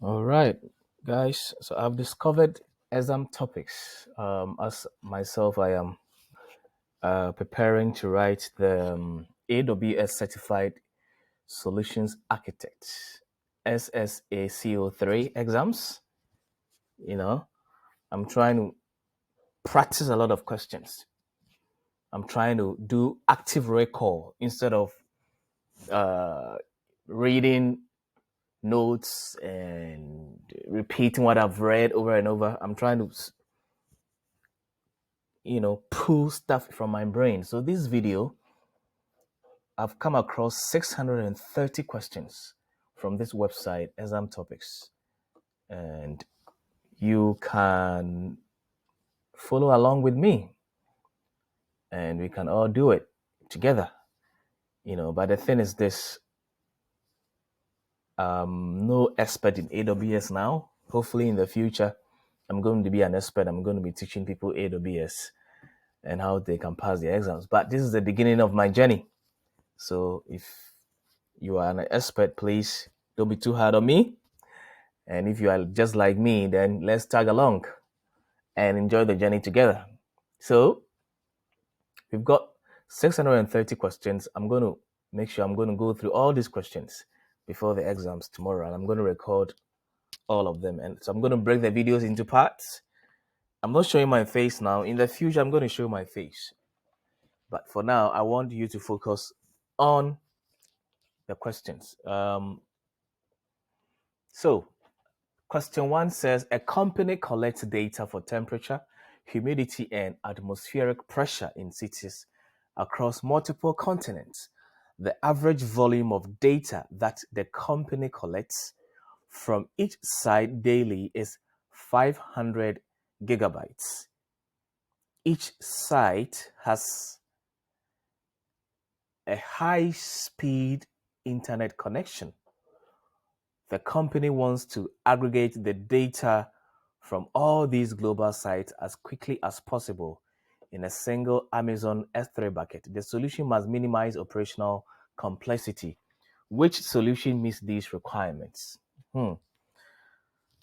All right, guys. So I've discovered exam topics. As myself, I am preparing to write the AWS Certified Solutions Architect SAA-C03 exams. You know, I'm trying to practice a lot of questions. I'm trying to do active recall instead of uh, reading notes and repeating what I've read over and over. I'm trying to pull stuff from my brain. So this video, I've come across 630 questions from this website, Exam Topics, and you can follow along with me, and we can all do it together. But the thing is this: I'm no expert in AWS now. Hopefully, in the future, I'm going to be an expert. I'm going to be teaching people AWS and how they can pass their exams. But this is the beginning of my journey. So if you are an expert, please don't be too hard on me. And if you are just like me, then let's tag along and enjoy the journey together. So we've got 630 questions. I'm going to make sure I'm going to go through all these questions before the exams tomorrow, and I'm going to record all of them. And so I'm going to break the videos into parts. I'm not showing my face now. In the future, I'm going to show my face. But for now, I want you to focus on the questions. So question 1 says, a company collects data for temperature, humidity, and atmospheric pressure in cities across multiple continents. The average volume of data that the company collects from each site daily is 500 gigabytes. Each site has a high-speed internet connection. The company wants to aggregate the data from all these global sites as quickly as possible in a single Amazon S3 bucket. The solution must minimize operational complexity. Which solution meets these requirements?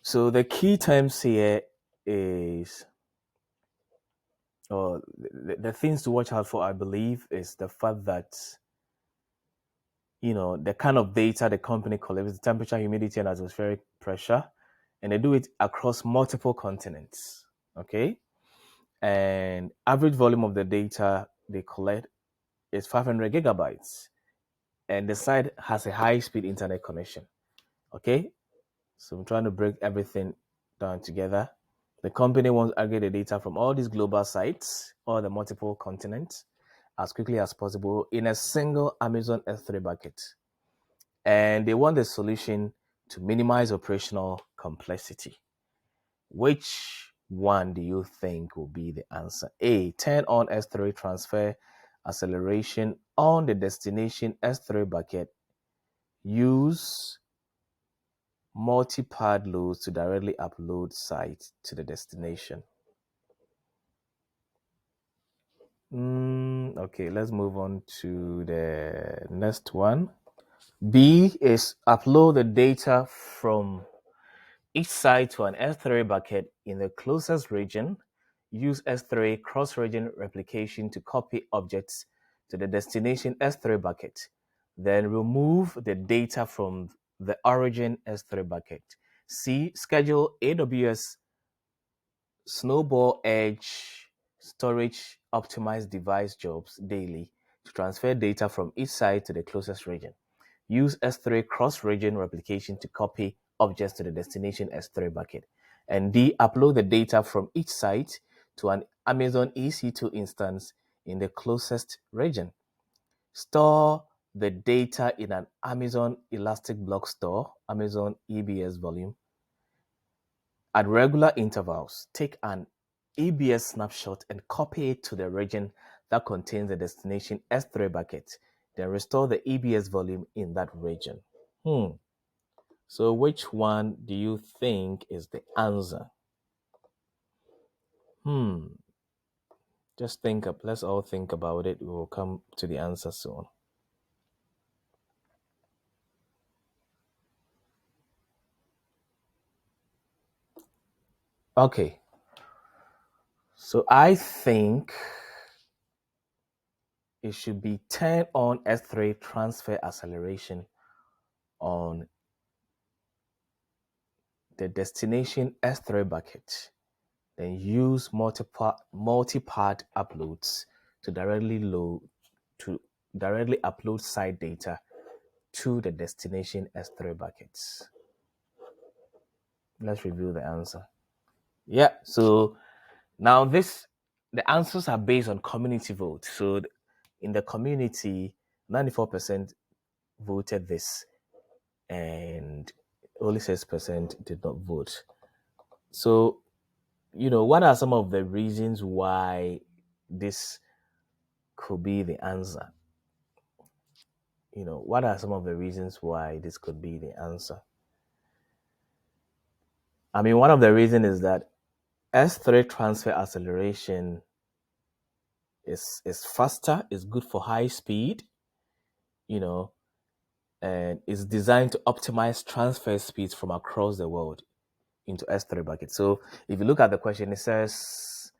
So the key terms here is, or the things to watch out for, I believe, is the fact that the kind of data the company collects, the temperature, humidity, and atmospheric pressure, and they do it across multiple continents. Okay. And average volume of the data they collect is 500 gigabytes. And the site has a high speed internet connection. Okay. So I'm trying to break everything down together. The company wants to aggregate the data from all these global sites, all the multiple continents, as quickly as possible in a single Amazon S3 bucket. And they want the solution to minimize operational complexity. Which one do you think will be the answer? A, turn on S3 transfer acceleration on the destination S3 bucket. Use multi-pad loads to directly upload site to the destination. Okay, let's move on to the next one. B is upload the data from each site to an S3 bucket in the closest region. Use S3 cross-region replication to copy objects to the destination S3 bucket. Then remove the data from the origin S3 bucket. C, schedule AWS Snowball Edge storage optimized device jobs daily to transfer data from each site to the closest region. Use S3 cross-region replication to copy objects to the destination S3 bucket. And D, upload the data from each site to an Amazon EC2 instance in the closest region. Store the data in an Amazon Elastic Block Store, Amazon EBS volume. At regular intervals, take an EBS snapshot and copy it to the region that contains the destination S3 bucket. Then restore the EBS volume in that region. So which one do you think is the answer? Just think up. Let's all think about it. We will come to the answer soon. Okay. So I think it should be turn on S3 transfer acceleration on the destination S3 bucket. Then use multi-part uploads to directly upload site data to the destination S3 buckets. Let's review the answer. Yeah, so now the answers are based on community vote. So in the community, 94% voted this and only 6% did not vote. So, what are some of the reasons why this could be the answer? What are some of the reasons why this could be the answer? I mean, one of the reasons is that S3 transfer acceleration is faster, is good for high speed, and is designed to optimize transfer speeds from across the world into S3 buckets. So if you look at the question, it says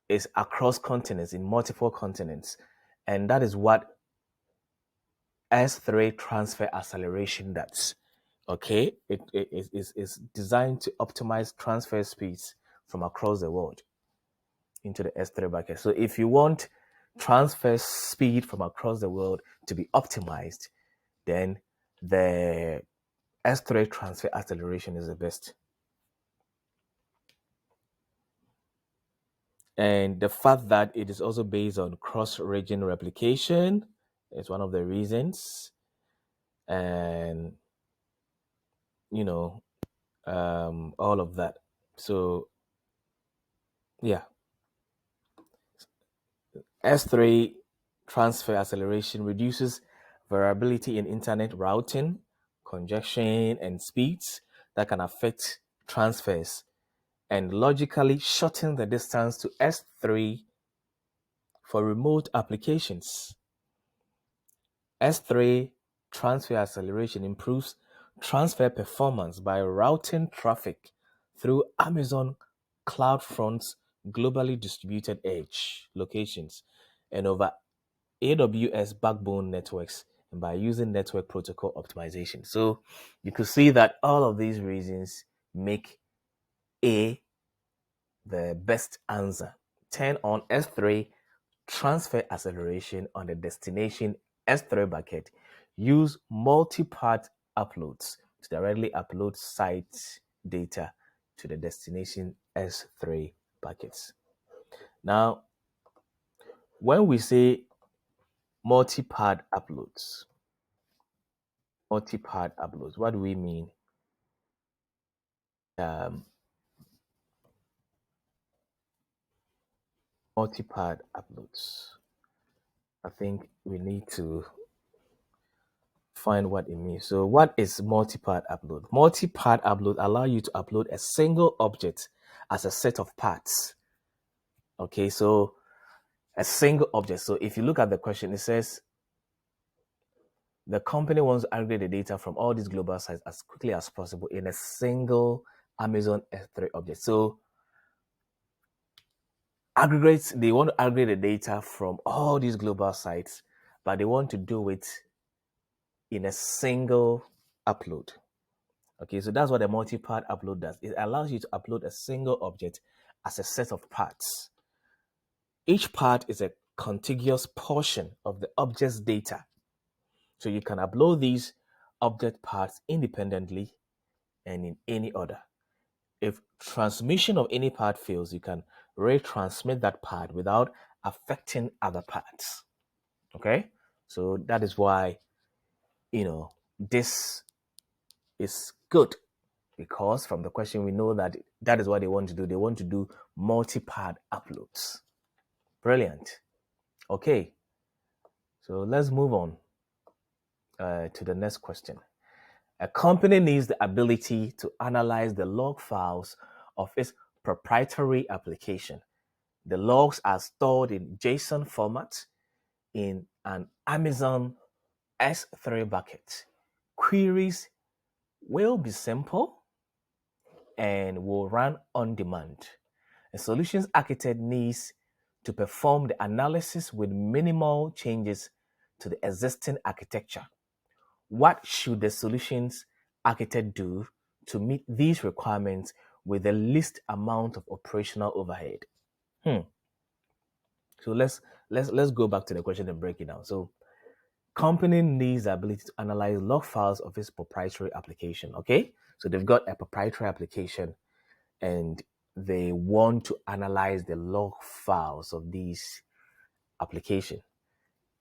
it's across continents, in multiple continents. And that is what S3 transfer acceleration does. Okay, it is designed to optimize transfer speeds from across the world into the S3 bucket. So if you want transfer speed from across the world to be optimized, then the S3 transfer acceleration is the best. And the fact that it is also based on cross-region replication is one of the reasons. And, all of that. So, yeah. S3 transfer acceleration reduces variability in internet routing, congestion, and speeds that can affect transfers and logically shorten the distance to S3 for remote applications. S3 transfer acceleration improves transfer performance by routing traffic through Amazon CloudFront's globally distributed edge locations and over AWS backbone networks and by using network protocol optimization. So you could see that all of these reasons make A the best answer. Turn on S3 transfer acceleration on the destination S3 bucket. Use multi-part uploads to directly upload site data to the destination S3 buckets. Now, when we say multi-part uploads, what do we mean? Um, multi-part uploads. I think we need to find what it means. So what is multi-part upload? Multi-part upload allow you to upload a single object as a set of parts. Okay, so a single object. So if you look at the question, it says the company wants to aggregate the data from all these global sites as quickly as possible in a single Amazon S3 object. So they want to aggregate the data from all these global sites, but they want to do it in a single upload. Okay, so that's what a multi-part upload does. It allows you to upload a single object as a set of parts. Each part is a contiguous portion of the object's data. So you can upload these object parts independently and in any order. If transmission of any part fails, you can retransmit that part without affecting other parts. Okay, so that is why, this is good, because from the question we know that is what they want to do. They want to do multi-part uploads. Brilliant. Okay, so let's move on to the next question. A company needs the ability to analyze the log files of its proprietary application. The logs are stored in JSON format in an Amazon S3 bucket. Queries will be simple and will run on demand. A solutions architect needs to perform the analysis with minimal changes to the existing architecture. What should the solutions architect do to meet these requirements with the least amount of operational overhead? So let's go back to the question and break it down. So company needs the ability to analyze log files of its proprietary application. Okay, so they've got a proprietary application and they want to analyze the log files of these application.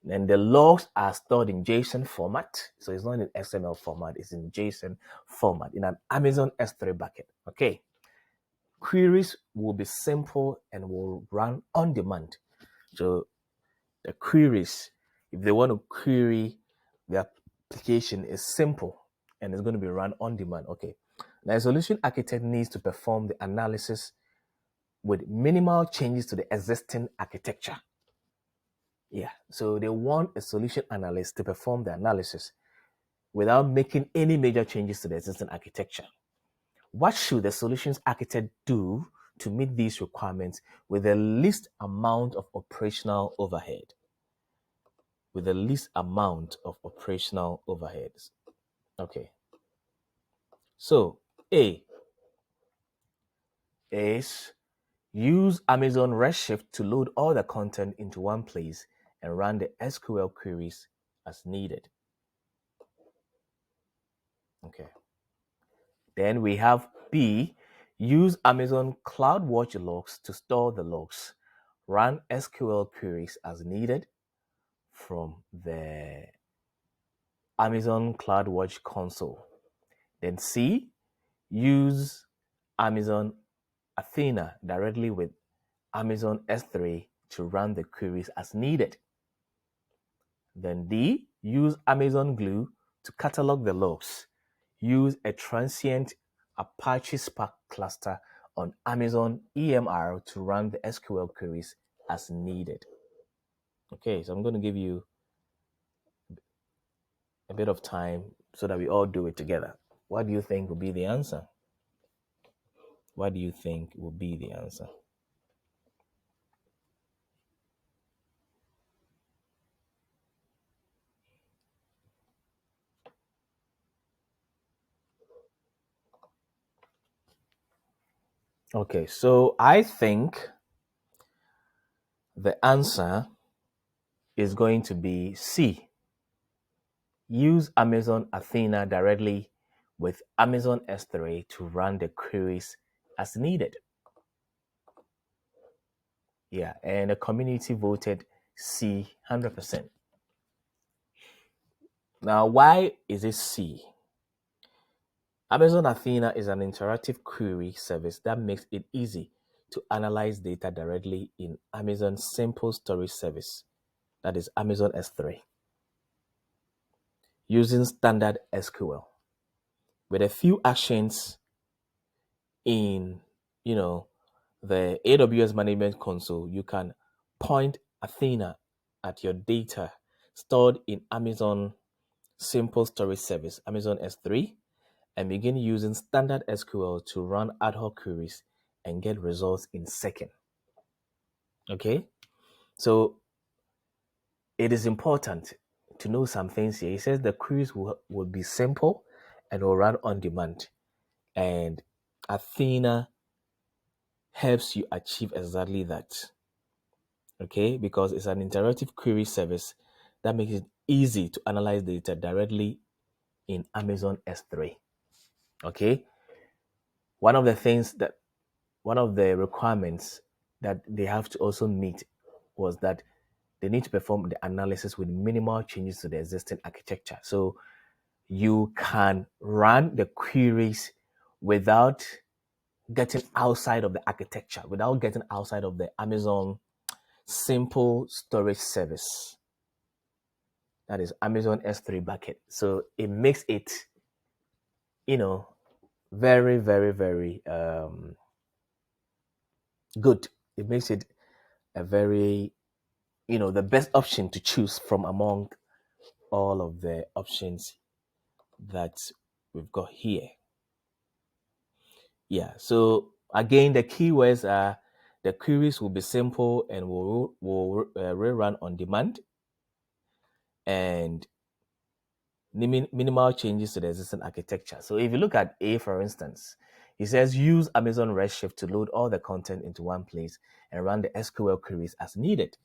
And the logs are stored in JSON format. So it's not in XML format, it's in JSON format in an Amazon S3 bucket. Okay. Queries will be simple and will run on demand. So the queries, if they want to query the application, is simple and it's going to be run on demand. Okay. Now, a solution architect needs to perform the analysis with minimal changes to the existing architecture. Yeah, so they want a solution analyst to perform the analysis without making any major changes to the existing architecture. What should the solutions architect do to meet these requirements with the least amount of operational overhead? With the least amount of operational overheads. Okay. So A is use Amazon Redshift to load all the content into one place and run the SQL queries as needed. Okay. Then we have B, use Amazon CloudWatch logs to store the logs. Run SQL queries as needed from the Amazon CloudWatch console. Then C, use Amazon Athena directly with Amazon S3 to run the queries as needed. Then D, use Amazon Glue to catalog the logs. Use a transient Apache Spark cluster on Amazon EMR to run the SQL queries as needed. Okay, so I'm going to give you a bit of time so that we all do it together. What do you think will be the answer? What do you think will be the answer? Okay, so I think the answer is going to be C. Use Amazon Athena directly with Amazon S3 to run the queries as needed. Yeah, and the community voted C 100%. Now, why is it C? Amazon Athena is an interactive query service that makes it easy to analyze data directly in Amazon's simple storage service, that is Amazon S3, using standard SQL. With a few actions in, the AWS management console, you can point Athena at your data stored in Amazon simple storage service, Amazon S3, and begin using standard SQL to run ad hoc queries and get results in seconds. Okay, so it is important to know some things here. It says the queries will be simple and will run on demand, and Athena helps you achieve exactly that. Okay, because it's an interactive query service that makes it easy to analyze data directly in Amazon S3. Okay, one of the requirements that they have to also meet was that they need to perform the analysis with minimal changes to the existing architecture. So you can run the queries without getting outside of the architecture, without getting outside of the Amazon simple storage service. That is Amazon S3 bucket. So it makes it, very, very, very good. It makes it a very, the best option to choose from among all of the options that we've got here. Yeah, so again, the keywords are the queries will be simple and will rerun on demand, and minimal changes to the existing architecture. So if you look at A, for instance, it says use Amazon Redshift to load all the content into one place and run the SQL queries as needed.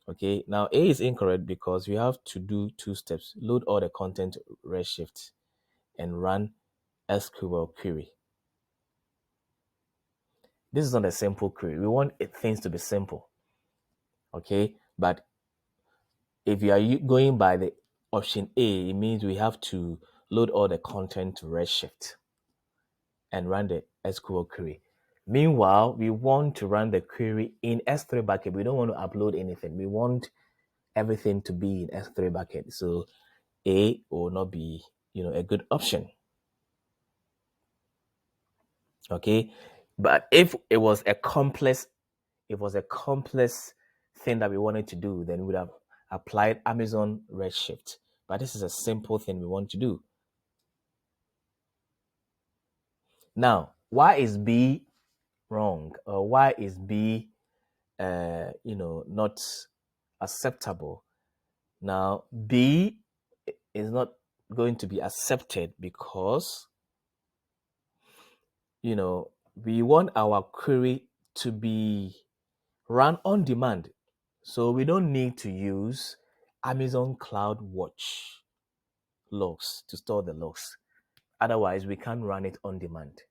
Okay, now A is incorrect because we have to do two steps: load all the content to Redshift and run SQL query. This is not a simple query. We want things to be simple. Okay, but if you are going by the option A, it means we have to load all the content to Redshift and run the SQL query. Meanwhile, we want to run the query in S3 bucket. We don't want to upload anything. We want everything to be in S3 bucket. So A will not be, a good option. Okay, but if it was a complex thing that we wanted to do, then we would have applied Amazon Redshift. But this is a simple thing we want to do. Now, why is B wrong? Or why is B, not acceptable? Now, B is not going to be accepted because, we want our query to be run on demand. So we don't need to use Amazon CloudWatch logs to store the logs. Otherwise, we can't run it on demand,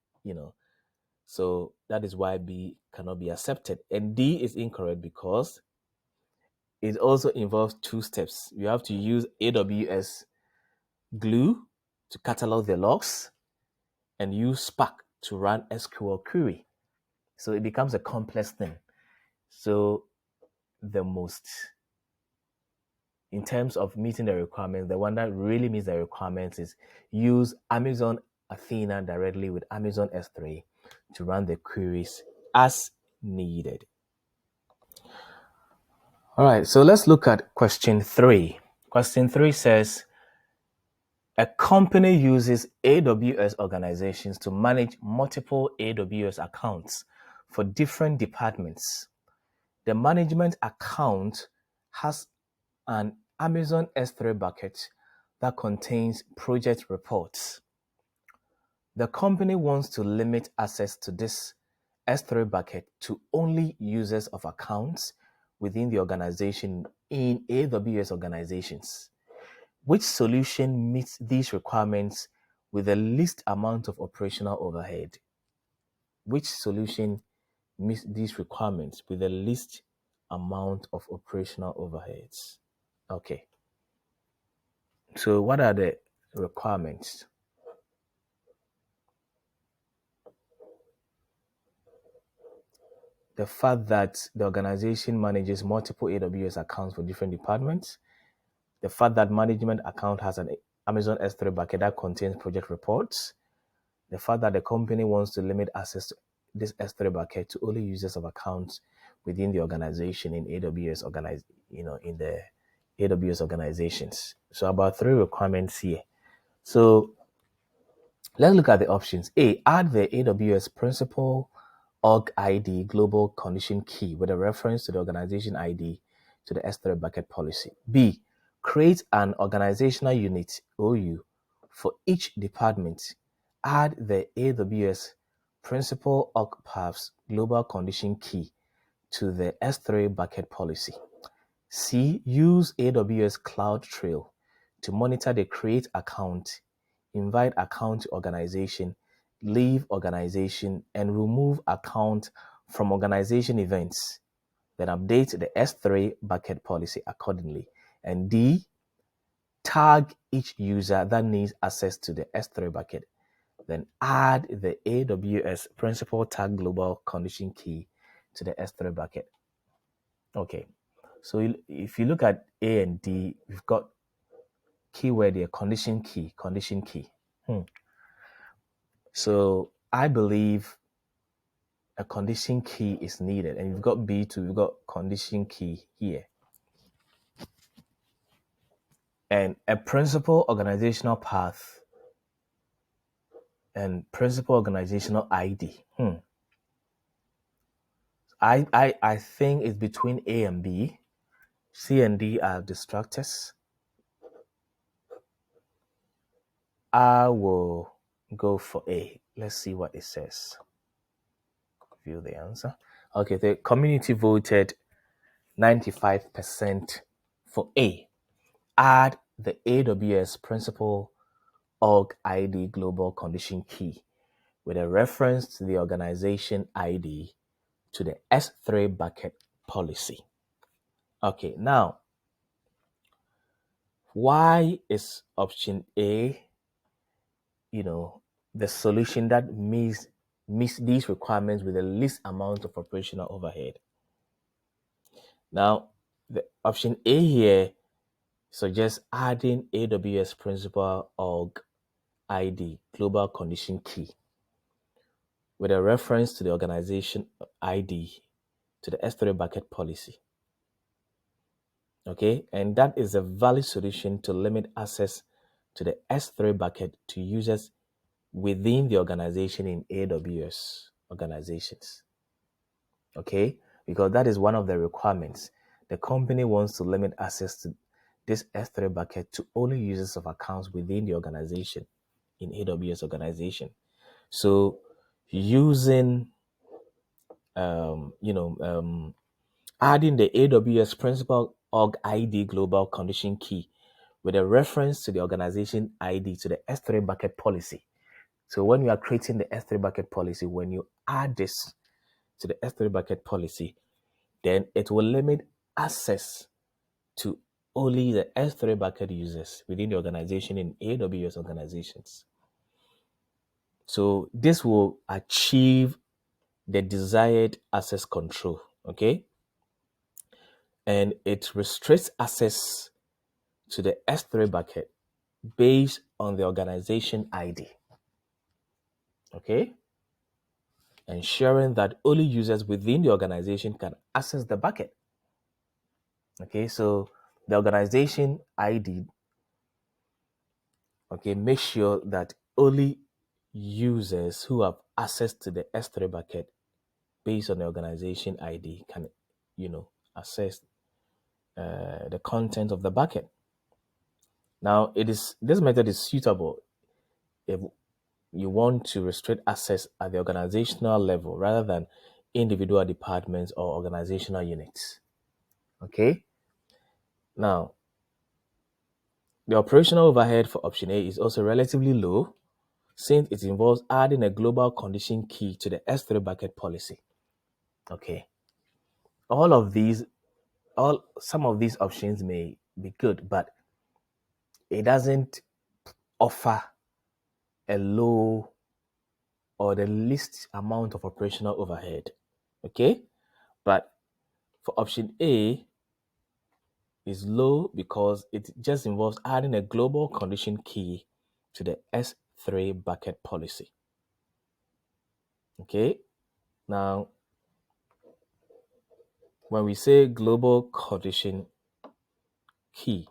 So that is why B cannot be accepted. And D is incorrect because it also involves two steps. You have to use AWS Glue to catalog the logs and use Spark to run SQL query. So it becomes a complex thing. So in terms of meeting the requirements, the one that really meets the requirements is use Amazon Athena directly with Amazon S3 to run the queries as needed. All right, so let's look at question 3. Question 3 says, a company uses AWS organizations to manage multiple AWS accounts for different departments. The management account has an Amazon S3 bucket that contains project reports. The company wants to limit access to this S3 bucket to only users of accounts within the organization in AWS organizations. Which solution meets these requirements with the least amount of operational overhead? Which solution meets these requirements with the least amount of operational overheads? Okay. So what are the requirements? The fact that the organization manages multiple AWS accounts for different departments. The fact that management account has an Amazon S3 bucket that contains project reports. The fact that the company wants to limit access to this S3 bucket to only users of accounts within the organization in AWS in the AWS organizations. So about 3 requirements here. So let's look at the options. A, add the AWS principal org ID global condition key with a reference to the organization ID to the S3 bucket policy. B, create an organizational unit, OU, for each department. Add the AWS principal org paths global condition key to the S3 bucket policy. C, use AWS CloudTrail to monitor the create account, invite account to organization, leave organization, and remove account from organization events. Then update the S3 bucket policy accordingly. And D, tag each user that needs access to the S3 bucket. Then add the AWS principal tag global condition key to the S3 bucket. Okay, so if you look at A and D, we've got keyword here, condition key. So I believe a condition key is needed. And you've got B2, you've got condition key here. And a principal organizational path and principal organizational ID. I think it's between A and B. C and D are destructors. I will go for A. Let's see what it says. View the answer. Okay, the community voted 95% for A. Add the AWS principal org ID global condition key with a reference to the organization ID to the S3 bucket policy. Okay, now, why is option A, the solution that meets these requirements with the least amount of operational overhead? Now, the option A here suggests adding AWS principal org ID global condition key with a reference to the organization ID to the S3 bucket policy. Okay, and that is a valid solution to limit access to the S3 bucket to users within the organization in AWS organizations. Okay, because that is one of the requirements. The company wants to limit access to this S3 bucket to only users of accounts within the organization in AWS organization. So using adding the AWS principal org ID global condition key with a reference to the organization ID to the S3 bucket policy. So when you are creating the S3 bucket policy, when you add this to the S3 bucket policy, then it will limit access to only the S3 bucket users within the organization in AWS organizations. So this will achieve the desired access control, okay? And it restricts access to the S3 bucket based on the organization ID, okay? Ensuring that only users within the organization can access the bucket. Okay, so the organization ID, okay, make sure that only users who have access to the S3 bucket based on the organization ID can, access the content of the bucket. Now, this method is suitable if you want to restrict access at the organizational level rather than individual departments or organizational units. Okay. Now, the operational overhead for option A is also relatively low since it involves adding a global condition key to the S3 bucket policy. Okay. Some of these options may be good, but it doesn't offer a low or the least amount of operational overhead. Okay. But for option A is low because it just involves adding a global condition key to the S3 bucket policy. Okay. Now, when we say global condition key,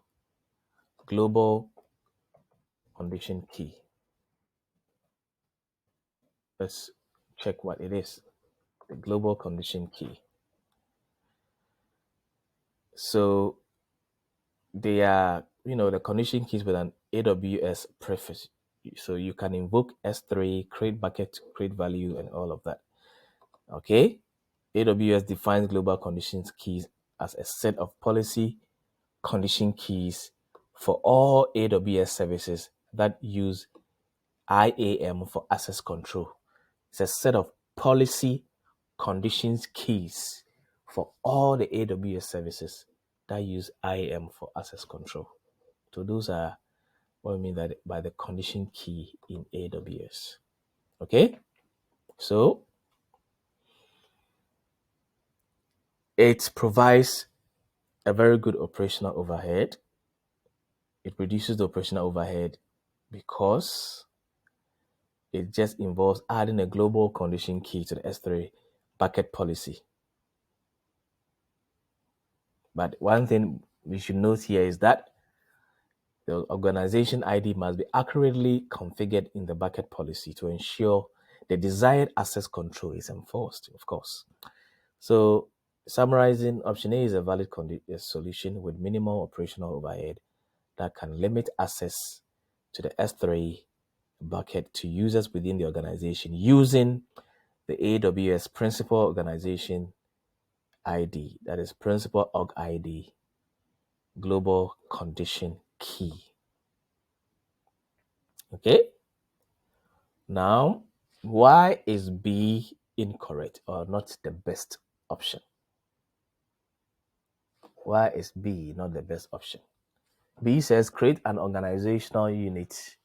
let's check what it is. The global condition key. So they are, the condition keys with an AWS prefix. So you can invoke S3, create bucket, create value, and all of that. Okay. AWS defines global conditions keys as a set of policy condition keys for all AWS services that use IAM for access control. It's a set of policy conditions keys for all the AWS services that use IAM for access control. So those are what I mean by the condition key in AWS. Okay, so it provides a very good operational overhead. It reduces the operational overhead because it just involves adding a global condition key to the S3 bucket policy. But one thing we should note here is that The organization ID must be accurately configured in the bucket policy to ensure the desired access control is enforced, of course. So, summarizing, option A is a valid solution with minimal operational overhead that can limit access to the S3 bucket to users within the organization using the AWS Principal Organization ID, that is Principal Org ID, Global Condition Key. Okay? Now, why is B incorrect or not the best option? Why is B not the best option? B says create an organizational unit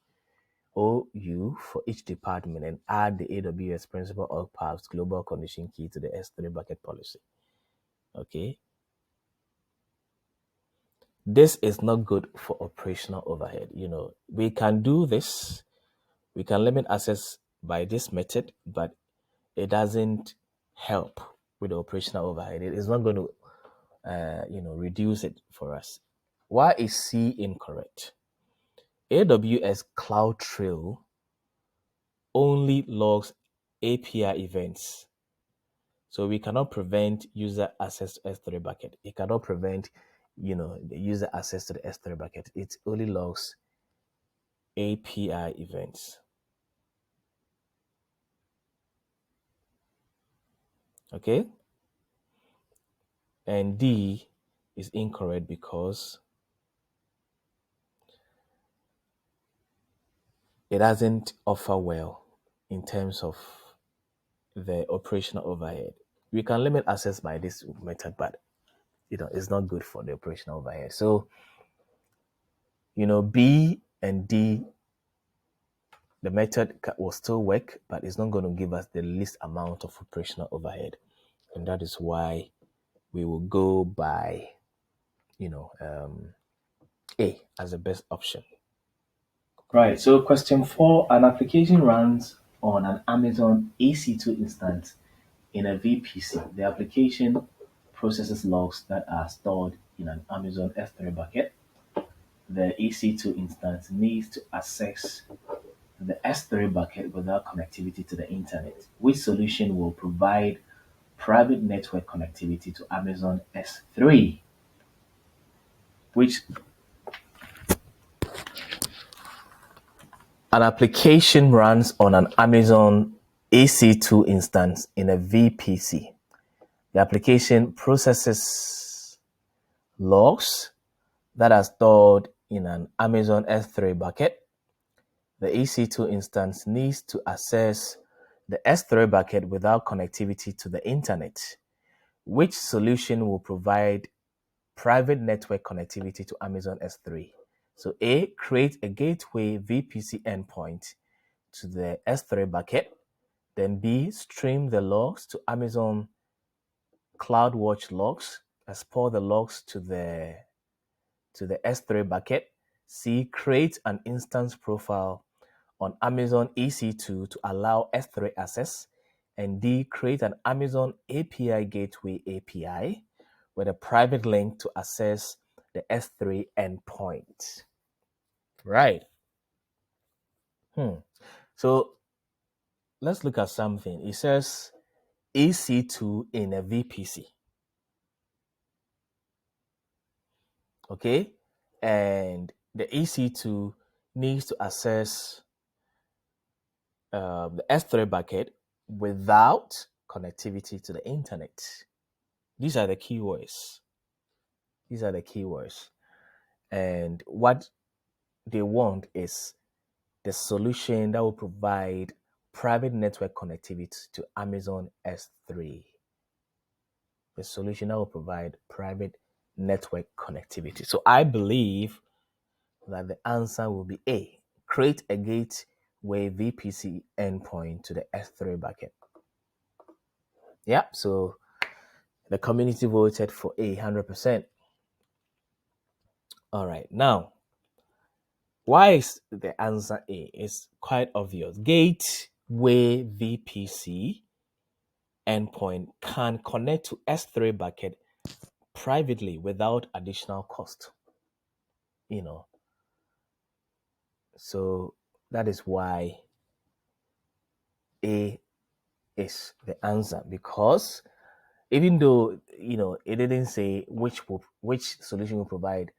OU for each department and add the AWS Principal Org Paths Global Condition Key to the S3 bucket policy. Okay. This is not good for operational overhead. We can do this. We can limit access by this method, but it doesn't help with the operational overhead. It is not going to, reduce it for us. Why is C incorrect? AWS CloudTrail only logs API events. So we cannot prevent user access to S3 bucket. It cannot prevent, the user access to the S3 bucket. It only logs API events. Okay? And D is incorrect because it doesn't offer well in terms of the operational overhead. We can limit access by this method, but it's not good for the operational overhead. So, B and D, the method will still work, but it's not going to give us the least amount of operational overhead. And that is why we will go by, A as the best option. Right, so question 4, an application runs on an Amazon EC2 instance in a VPC. The application processes logs that are stored in an Amazon S3 bucket. The EC2 instance needs to access the S3 bucket without connectivity to the internet. Which solution will provide private network connectivity to Amazon S3? An application runs on an Amazon EC2 instance in a VPC. The application processes logs that are stored in an Amazon S3 bucket. The EC2 instance needs to access the S3 bucket without connectivity to the internet. Which solution will provide private network connectivity to Amazon S3? So A, create a gateway VPC endpoint to the S3 bucket. Then B, stream the logs to Amazon CloudWatch logs, export the logs to the S3 bucket. C, create an instance profile on Amazon EC2 to allow S3 access. And D, create an Amazon API Gateway API with a private link to access the S3 endpoint. Right. So let's look at something. It says EC2 in a VPC. Okay. And the EC2 needs to access the S3 bucket without connectivity to the internet. These are the keywords. And what they want is the solution that will provide private network connectivity to Amazon S3. The solution that will provide private network connectivity. So I believe that the answer will be A. Create a gateway VPC endpoint to the S3 bucket. Yeah, so the community voted for A 100%. All right, now, why is the answer A? It's quite obvious. Gateway VPC endpoint can connect to S3 bucket privately without additional cost. So that is why A is the answer, because even though it didn't say which solution will provide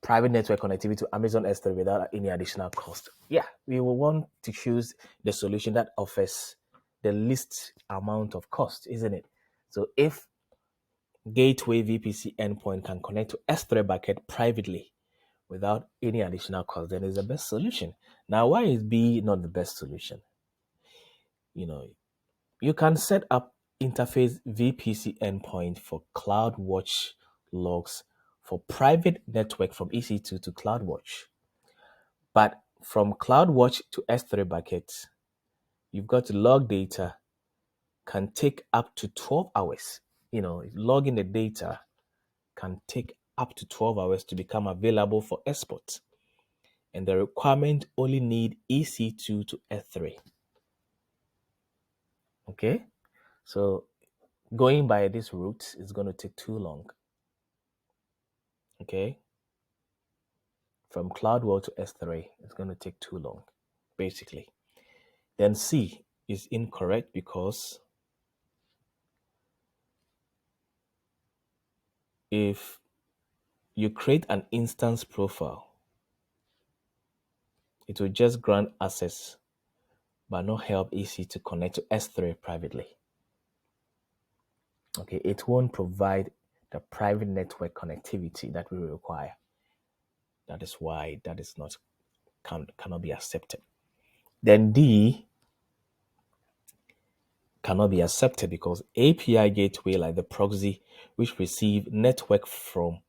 private network connectivity to Amazon S3 without any additional cost. Yeah, we will want to choose the solution that offers the least amount of cost, isn't it? So if gateway VPC endpoint can connect to S3 bucket privately without any additional cost, then it's the best solution. Now, why is B not the best solution? You can set up interface VPC endpoint for CloudWatch logs for private network from EC2 to CloudWatch. But from CloudWatch to S3 buckets, you've got to log data, can take up to 12 hours. Logging the data can take up to 12 hours to become available for export. And the requirement only need EC2 to S3. Okay? So going by this route is going to take too long. Okay? From CloudWatch to S3, it's going to take too long, basically. Then C is incorrect because if you create an instance profile, it will just grant access but not help EC to connect to S3 privately. Okay, it won't provide the private network connectivity that we require. That is why that is cannot be accepted. Then D cannot be accepted because API gateway, like the proxy, which receive network from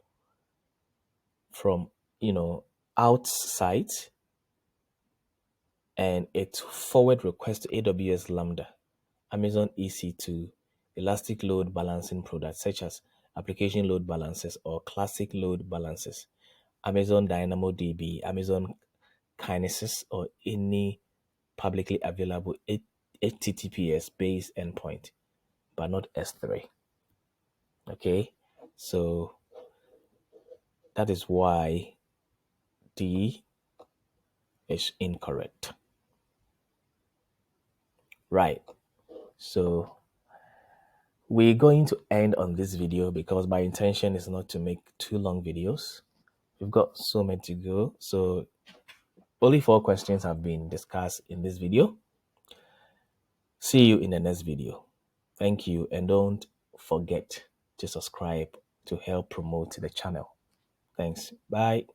outside, and it forward request to AWS Lambda, Amazon EC2, elastic load balancing products such as application load balancers or classic load balancers, Amazon DynamoDB, Amazon Kinesis, or any publicly available HTTPS-based endpoint, but not S3. Okay, so that is why D is incorrect. Right. So we're going to end on this video because my intention is not to make too long videos. We've got so many to go. So only 4 questions have been discussed in this video. See you in the next video. Thank you, and don't forget to subscribe to help promote the channel. Thanks. Bye.